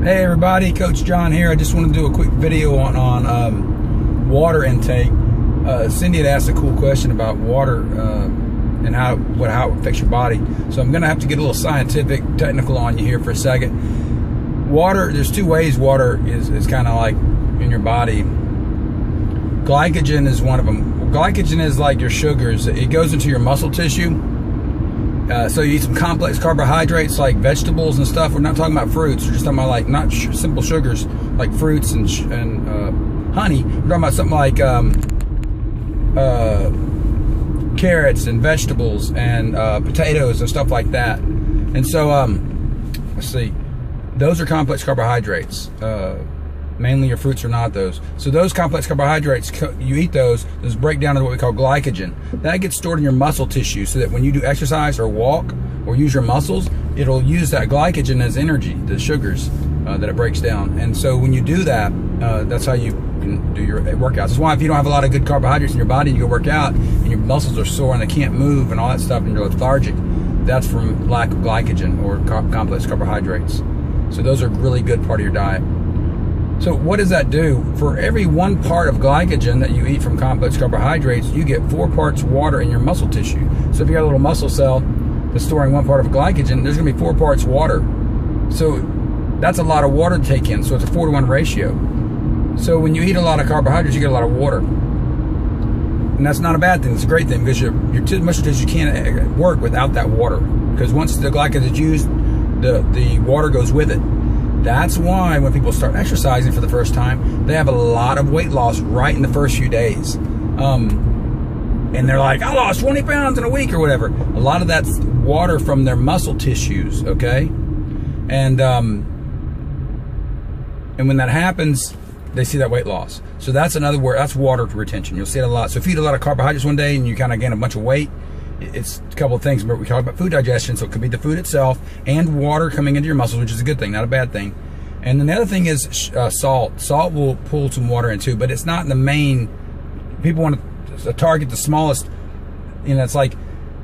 Hey everybody, Coach John here. I just want to do a quick video on water intake. Cindy had asked a cool question about water and how it affects your body. So I'm going to have to get a little scientific, technical on you here for a second. Water, there's two ways water is kind of like in your body. Glycogen is one of them. Glycogen is like your sugars. It goes into your muscle tissue. So you eat some complex carbohydrates like vegetables and stuff. We're not talking about fruits. We're just talking about like not simple sugars like fruits and honey. We're talking about something like carrots and vegetables and potatoes and stuff like that. And so let's see, those are complex carbohydrates. Mainly your fruits are not those. So those complex carbohydrates, you eat those break down into what we call glycogen. That gets stored in your muscle tissue so that when you do exercise or walk or use your muscles, it'll use that glycogen as energy, the sugars that it breaks down. And so when you do that, that's how you can do your workouts. That's why if you don't have a lot of good carbohydrates in your body, you go work out and your muscles are sore and they can't move and all that stuff and you're lethargic, that's from lack of glycogen or complex carbohydrates. So those are a really good part of your diet. So what does that do? For every 1 part of glycogen that you eat from complex carbohydrates, you get 4 parts water in your muscle tissue. So if you got a little muscle cell that's storing 1 part of glycogen, there's gonna be 4 parts water. So that's a lot of water to take in. So it's a 4-to-1 ratio. So when you eat a lot of carbohydrates, you get a lot of water. And that's not a bad thing, it's a great thing because your muscle tissue can't work without that water. Because once the glycogen is used, the water goes with it. That's why when people start exercising for the first time, they have a lot of weight loss right in the first few days. And they're like, I lost 20 pounds in a week or whatever. A lot of that's water from their muscle tissues, okay? And when that happens, they see that weight loss. So that's another word, that's water retention. You'll see it a lot. So if you eat a lot of carbohydrates one day and you kind of gain a bunch of weight, it's a couple of things. But we talk about food digestion, so it could be the food itself and water coming into your muscles, which is a good thing, not a bad thing. And then the other thing is salt. Salt will pull some water in too, but it's not the main. People want to target the smallest. You know, it's like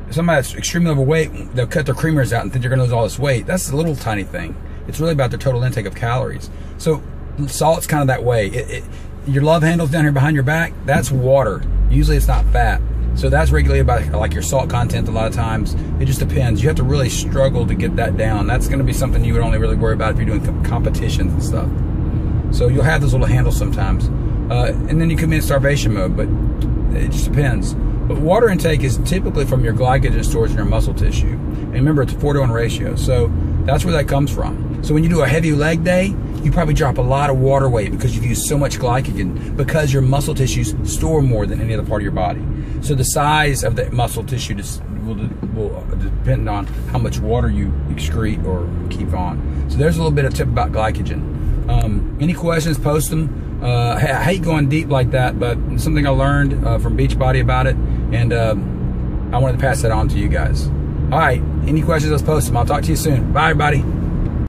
somebody that's extremely overweight, they'll cut their creamers out and think they're going to lose all this weight. That's a little tiny thing. It's really about their total intake of calories. So salt's kind of that way. Your love handles down here behind your back, that's water. Usually it's not fat. So that's regulated by like your salt content a lot of times. It just depends. You have to really struggle to get that down. That's going to be something you would only really worry about if you're doing competitions and stuff. So you'll have those little handles sometimes. And then you come in starvation mode, but it just depends. But water intake is typically from your glycogen stores in your muscle tissue. And remember, it's a 4-to-1 ratio. So that's where that comes from. So when you do a heavy leg day, you probably drop a lot of water weight because you've used so much glycogen because your muscle tissues store more than any other part of your body. So the size of the muscle tissue will depend on how much water you excrete or keep on. So there's a little bit of tip about glycogen. Any questions, post them. I hate going deep like that, but it's something I learned from Beachbody about it, and I wanted to pass that on to you guys. All right, any questions, let's post them. I'll talk to you soon. Bye, everybody.